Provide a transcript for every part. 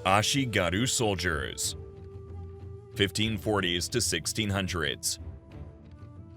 Ashigaru soldiers 1540s to 1600s.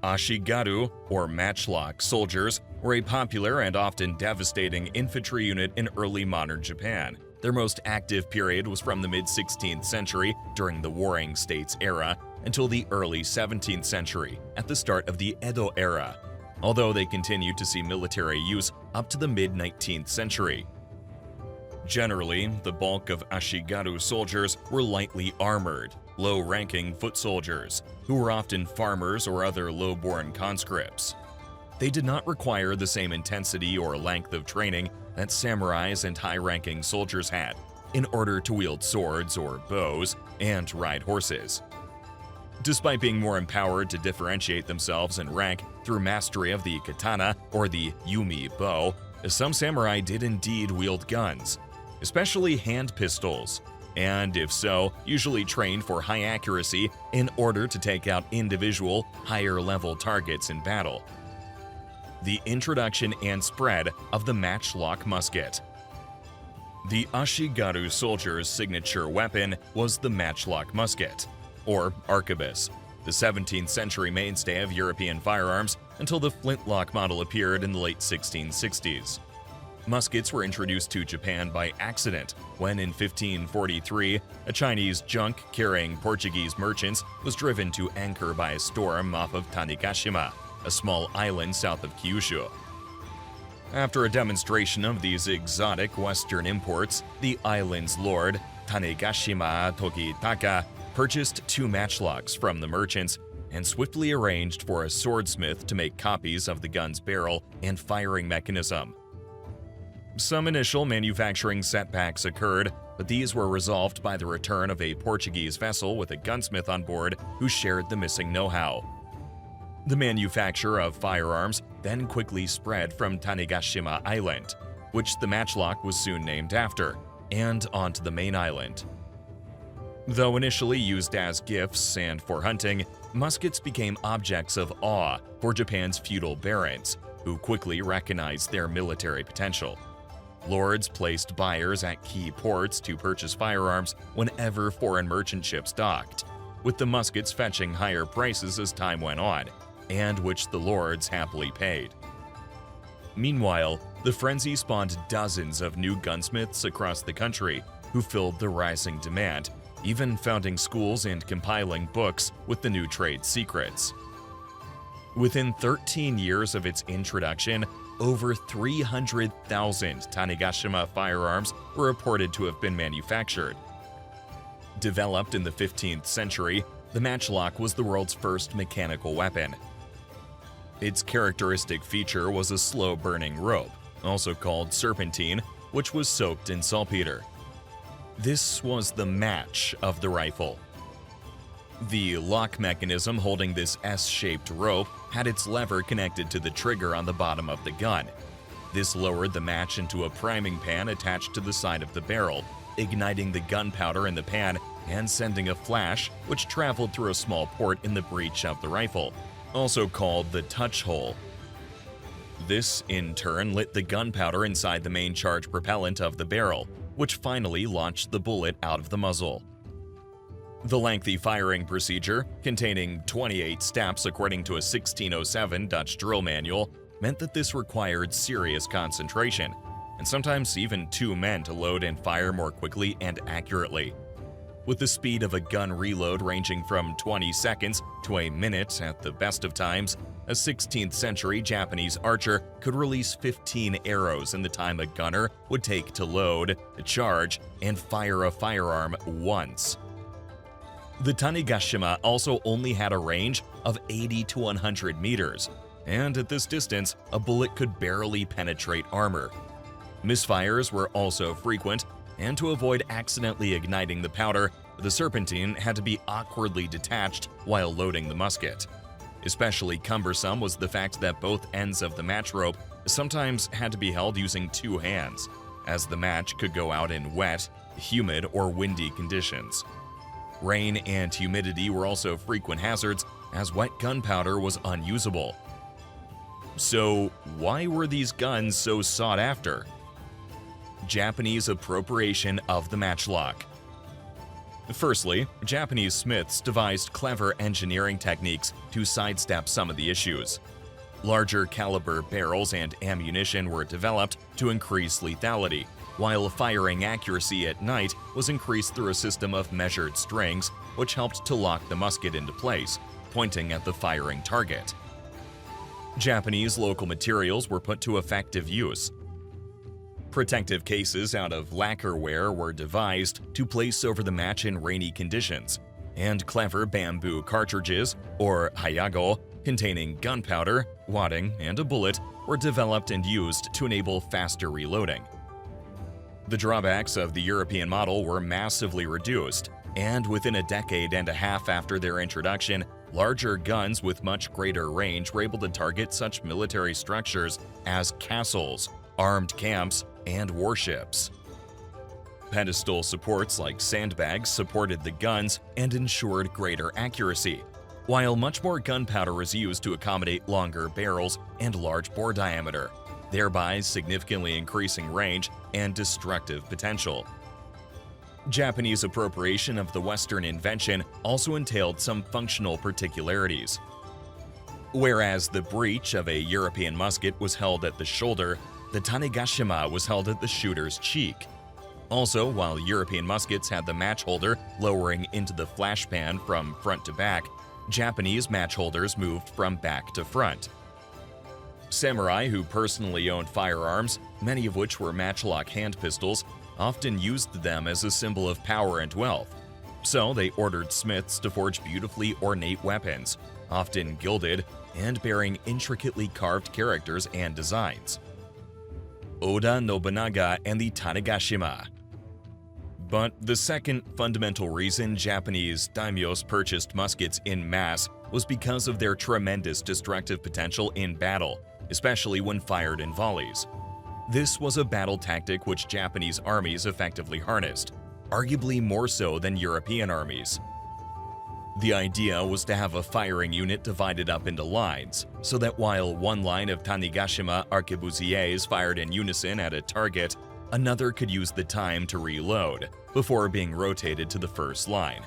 Ashigaru, or matchlock soldiers, were a popular and often devastating infantry unit in early modern Japan. Their most active period was from the mid-16th century during the Warring States era until the early 17th century at the start of the Edo era, although they continued to see military use up to the mid-19th century. Generally, the bulk of Ashigaru soldiers were lightly armored, low-ranking foot soldiers, who were often farmers or other low-born conscripts. They did not require the same intensity or length of training that samurais and high-ranking soldiers had in order to wield swords or bows and ride horses. Despite being more empowered to differentiate themselves in rank through mastery of the katana or the yumi bow, some samurai did indeed wield guns, especially hand pistols, and if so, usually trained for high accuracy in order to take out individual, higher-level targets in battle. The introduction and spread of the matchlock musket. The Ashigaru soldier's signature weapon was the matchlock musket, or arquebus, the 17th century mainstay of European firearms until the flintlock model appeared in the late 1660s. Muskets were introduced to Japan by accident when, in 1543, a Chinese junk carrying Portuguese merchants was driven to anchor by a storm off of Tanegashima, a small island south of Kyushu. After a demonstration of these exotic Western imports, the island's lord, Tanegashima Tokitaka, purchased 2 matchlocks from the merchants and swiftly arranged for a swordsmith to make copies of the gun's barrel and firing mechanism. Some initial manufacturing setbacks occurred, but these were resolved by the return of a Portuguese vessel with a gunsmith on board who shared the missing know-how. The manufacture of firearms then quickly spread from Tanegashima Island, which the matchlock was soon named after, and onto the main island. Though initially used as gifts and for hunting, muskets became objects of awe for Japan's feudal barons, who quickly recognized their military potential. Lords placed buyers at key ports to purchase firearms whenever foreign merchant ships docked, with the muskets fetching higher prices as time went on, and which the lords happily paid. Meanwhile, the frenzy spawned dozens of new gunsmiths across the country who filled the rising demand, even founding schools and compiling books with the new trade secrets. Within 13 years of its introduction, over 300,000 Tanegashima firearms were reported to have been manufactured. Developed in the 15th century, the matchlock was the world's first mechanical weapon. Its characteristic feature was a slow-burning rope, also called serpentine, which was soaked in saltpeter. This was the match of the rifle. The lock mechanism holding this S-shaped rope had its lever connected to the trigger on the bottom of the gun. This lowered the match into a priming pan attached to the side of the barrel, igniting the gunpowder in the pan and sending a flash which traveled through a small port in the breech of the rifle, also called the touch hole. This, in turn, lit the gunpowder inside the main charge propellant of the barrel, which finally launched the bullet out of the muzzle. The lengthy firing procedure, containing 28 steps according to a 1607 Dutch drill manual, meant that this required serious concentration, and sometimes even 2 men to load and fire more quickly and accurately. With the speed of a gun reload ranging from 20 seconds to a minute at the best of times, a 16th century Japanese archer could release 15 arrows in the time a gunner would take to load, charge, and fire a firearm once. The Tanegashima also only had a range of 80 to 100 meters, and at this distance, a bullet could barely penetrate armor. Misfires were also frequent, and to avoid accidentally igniting the powder, the serpentine had to be awkwardly detached while loading the musket. Especially cumbersome was the fact that both ends of the match rope sometimes had to be held using 2 hands, as the match could go out in wet, humid, or windy conditions. Rain and humidity were also frequent hazards, as wet gunpowder was unusable. So, why were these guns so sought after? Japanese appropriation of the matchlock. Firstly, Japanese smiths devised clever engineering techniques to sidestep some of the issues. Larger caliber barrels and ammunition were developed to increase lethality, while firing accuracy at night was increased through a system of measured strings, which helped to lock the musket into place, pointing at the firing target. Japanese local materials were put to effective use. Protective cases out of lacquerware were devised to place over the match in rainy conditions, and clever bamboo cartridges, or hayago, containing gunpowder, wadding, and a bullet, were developed and used to enable faster reloading. The drawbacks of the European model were massively reduced, and within a decade and a half after their introduction, larger guns with much greater range were able to target such military structures as castles, armed camps, and warships. Pedestal supports like sandbags supported the guns and ensured greater accuracy, while much more gunpowder was used to accommodate longer barrels and large bore diameter, thereby significantly increasing range and destructive potential. Japanese appropriation of the Western invention also entailed some functional particularities. Whereas the breech of a European musket was held at the shoulder, the Tanegashima was held at the shooter's cheek. Also, while European muskets had the match holder lowering into the flashpan from front to back, Japanese match holders moved from back to front. Samurai who personally owned firearms, many of which were matchlock hand pistols, often used them as a symbol of power and wealth. So they ordered smiths to forge beautifully ornate weapons, often gilded and bearing intricately carved characters and designs. Oda Nobunaga and the Tanegashima. But the second fundamental reason Japanese daimyos purchased muskets in mass was because of their tremendous destructive potential in battle, especially when fired in volleys. This was a battle tactic which Japanese armies effectively harnessed, arguably more so than European armies. The idea was to have a firing unit divided up into lines, so that while one line of Tanegashima arquebusiers fired in unison at a target, another could use the time to reload, before being rotated to the first line.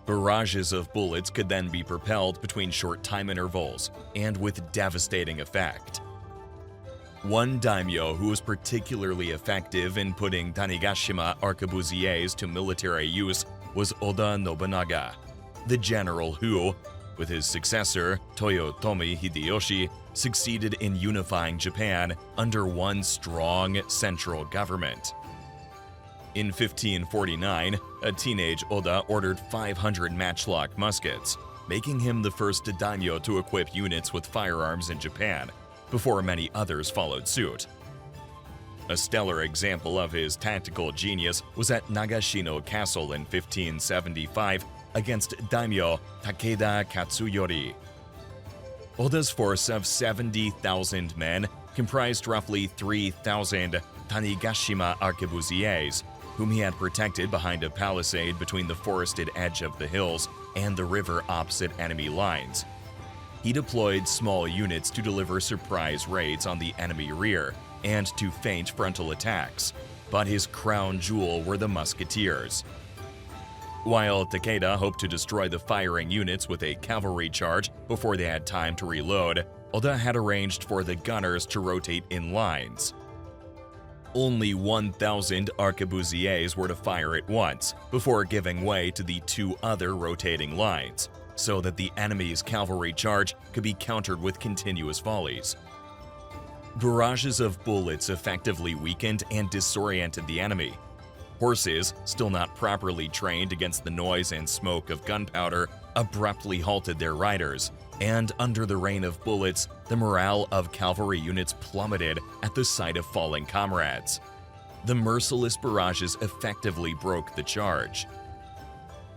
Barrages of bullets could then be propelled between short time intervals, and with devastating effect. One daimyo who was particularly effective in putting Tanegashima arquebusiers to military use was Oda Nobunaga, the general who, with his successor Toyotomi Hideyoshi, succeeded in unifying Japan under one strong central government. In 1549, a teenage Oda ordered 500 matchlock muskets, making him the first daimyo to equip units with firearms in Japan, before many others followed suit. A stellar example of his tactical genius was at Nagashino Castle in 1575 against daimyo Takeda Katsuyori. Oda's force of 70,000 men comprised roughly 3,000 Tanegashima arquebusiers, whom he had protected behind a palisade between the forested edge of the hills and the river opposite enemy lines. He deployed small units to deliver surprise raids on the enemy rear and to feint frontal attacks, but his crown jewel were the musketeers. While Takeda hoped to destroy the firing units with a cavalry charge before they had time to reload, Oda had arranged for the gunners to rotate in lines. Only 1,000 arquebusiers were to fire at once, before giving way to the two other rotating lines, so that the enemy's cavalry charge could be countered with continuous volleys. Barrages of bullets effectively weakened and disoriented the enemy. Horses, still not properly trained against the noise and smoke of gunpowder, abruptly halted their riders, and under the rain of bullets, the morale of cavalry units plummeted at the sight of falling comrades. The merciless barrages effectively broke the charge.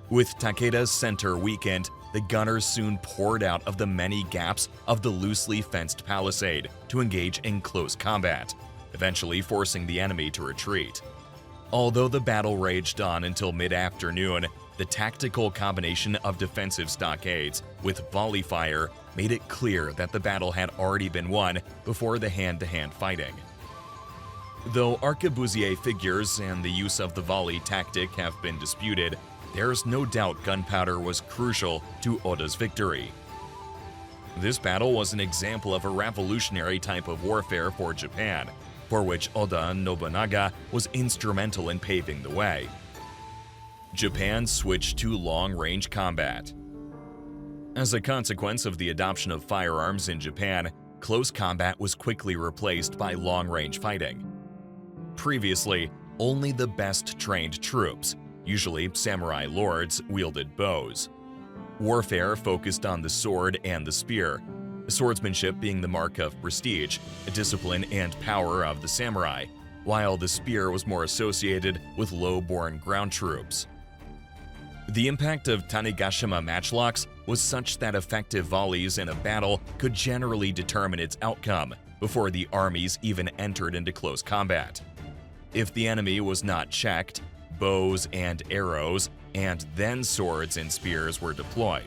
With Takeda's center weakened, the gunners soon poured out of the many gaps of the loosely fenced palisade to engage in close combat, eventually forcing the enemy to retreat. Although the battle raged on until mid-afternoon, the tactical combination of defensive stockades with volley fire made it clear that the battle had already been won before the hand-to-hand fighting. Though arquebusier figures and the use of the volley tactic have been disputed, there's no doubt gunpowder was crucial to Oda's victory. This battle was an example of a revolutionary type of warfare for Japan, for which Oda Nobunaga was instrumental in paving the way. Japan switched to long-range combat. As a consequence of the adoption of firearms in Japan, close combat was quickly replaced by long-range fighting. Previously, only the best trained troops, usually samurai lords, wielded bows. Warfare focused on the sword and the spear, swordsmanship being the mark of prestige, discipline, and power of the samurai, while the spear was more associated with low-born ground troops. The impact of Tanegashima matchlocks was such that effective volleys in a battle could generally determine its outcome before the armies even entered into close combat. If the enemy was not checked, bows and arrows, and then swords and spears were deployed.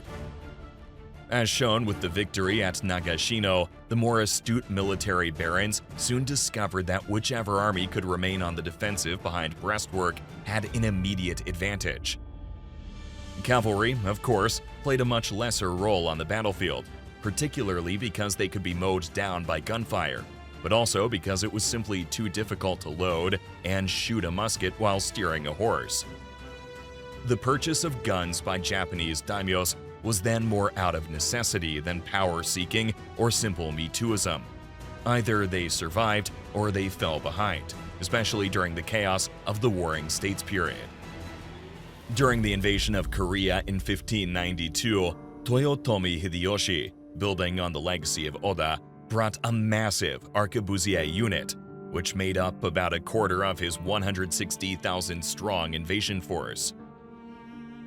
As shown with the victory at Nagashino, the more astute military barons soon discovered that whichever army could remain on the defensive behind breastwork had an immediate advantage. Cavalry, of course, played a much lesser role on the battlefield, particularly because they could be mowed down by gunfire, but also because it was simply too difficult to load and shoot a musket while steering a horse. The purchase of guns by Japanese daimyos was then more out of necessity than power-seeking or simple Me-Tooism. Either they survived or they fell behind, especially during the chaos of the Warring States period. During the invasion of Korea in 1592, Toyotomi Hideyoshi, building on the legacy of Oda, brought a massive arquebusier unit, which made up about a quarter of his 160,000-strong invasion force.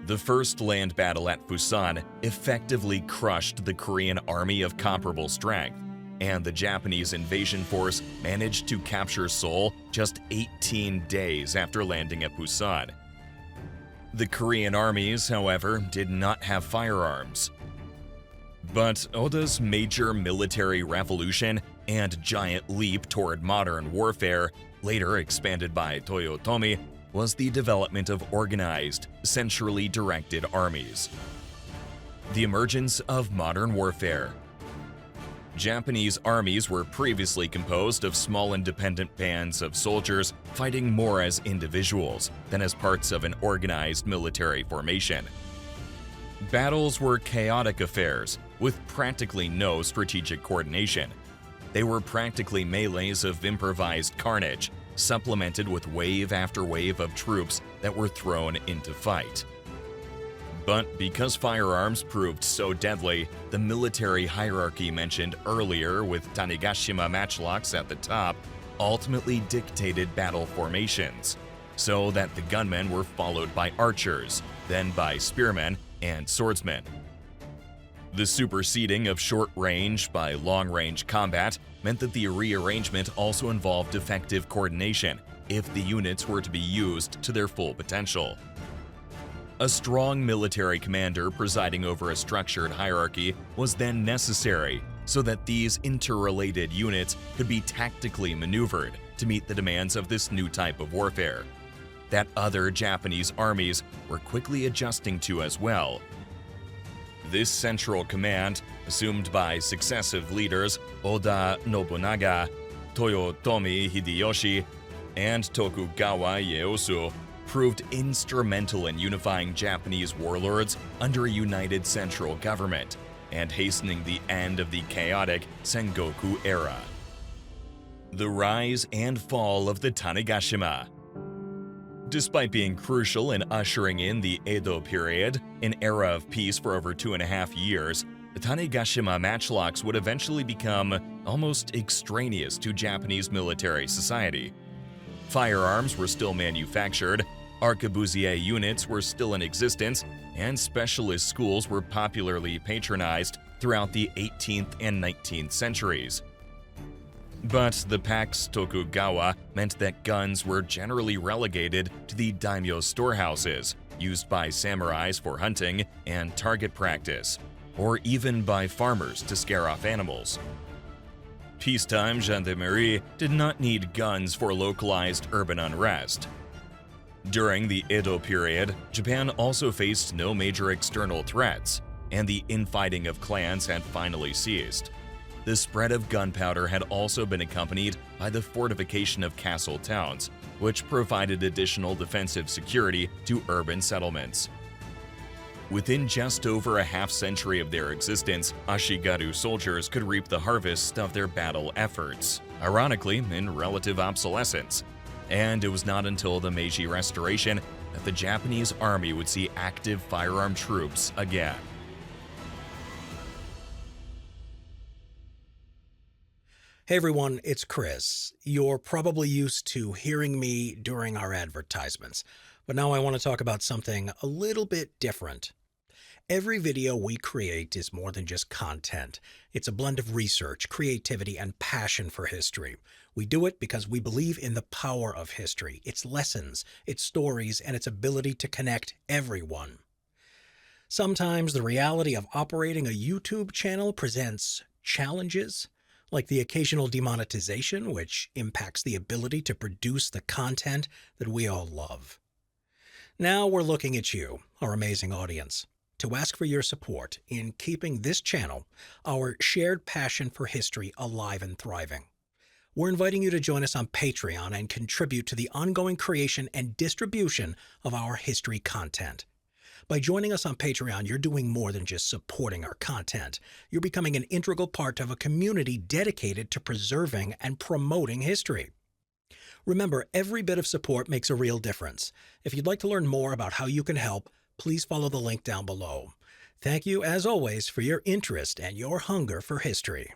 The first land battle at Fusan effectively crushed the Korean army of comparable strength, and the Japanese invasion force managed to capture Seoul just 18 days after landing at Busan. The Korean armies, however, did not have firearms. But Oda's major military revolution and giant leap toward modern warfare, later expanded by Toyotomi, was the development of organized, centrally directed armies. The emergence of modern warfare. Japanese armies were previously composed of small independent bands of soldiers fighting more as individuals than as parts of an organized military formation. Battles were chaotic affairs with practically no strategic coordination. They were practically melees of improvised carnage, supplemented with wave after wave of troops that were thrown into fight. But because firearms proved so deadly, the military hierarchy mentioned earlier with Tanegashima matchlocks at the top ultimately dictated battle formations, so that the gunmen were followed by archers, then by spearmen and swordsmen. The superseding of short-range by long-range combat meant that the rearrangement also involved effective coordination if the units were to be used to their full potential. A strong military commander presiding over a structured hierarchy was then necessary so that these interrelated units could be tactically maneuvered to meet the demands of this new type of warfare that other Japanese armies were quickly adjusting to as well. This central command, assumed by successive leaders Oda Nobunaga, Toyotomi Hideyoshi, and Tokugawa Ieyasu, proved instrumental in unifying Japanese warlords under a united central government and hastening the end of the chaotic Sengoku era. The rise and fall of the Tanegashima. Despite being crucial in ushering in the Edo period, an era of peace for over 2.5 years, the Tanegashima matchlocks would eventually become almost extraneous to Japanese military society. Firearms were still manufactured, arquebusier units were still in existence, and specialist schools were popularly patronized throughout the 18th and 19th centuries. But the Pax Tokugawa meant that guns were generally relegated to the daimyo storehouses, used by samurais for hunting and target practice, or even by farmers to scare off animals. Peacetime gendarmerie did not need guns for localized urban unrest. During the Edo period, Japan also faced no major external threats, and the infighting of clans had finally ceased. The spread of gunpowder had also been accompanied by the fortification of castle towns, which provided additional defensive security to urban settlements. Within just over a half-century of their existence, Ashigaru soldiers could reap the harvest of their battle efforts, ironically in relative obsolescence. And it was not until the Meiji Restoration that the Japanese army would see active firearm troops again. Hey everyone, it's Chris. You're probably used to hearing me during our advertisements, but now I want to talk about something a little bit different. Every video we create is more than just content. It's a blend of research, creativity, and passion for history. We do it because we believe in the power of history, its lessons, its stories, and its ability to connect everyone. Sometimes the reality of operating a YouTube channel presents challenges, like the occasional demonetization, which impacts the ability to produce the content that we all love. Now we're looking at you, our amazing audience, to ask for your support in keeping this channel, our shared passion for history, alive and thriving. We're inviting you to join us on Patreon and contribute to the ongoing creation and distribution of our history content. By joining us on Patreon, you're doing more than just supporting our content. You're becoming an integral part of a community dedicated to preserving and promoting history. Remember, every bit of support makes a real difference. If you'd like to learn more about how you can help, please follow the link down below. Thank you, as always, for your interest and your hunger for history.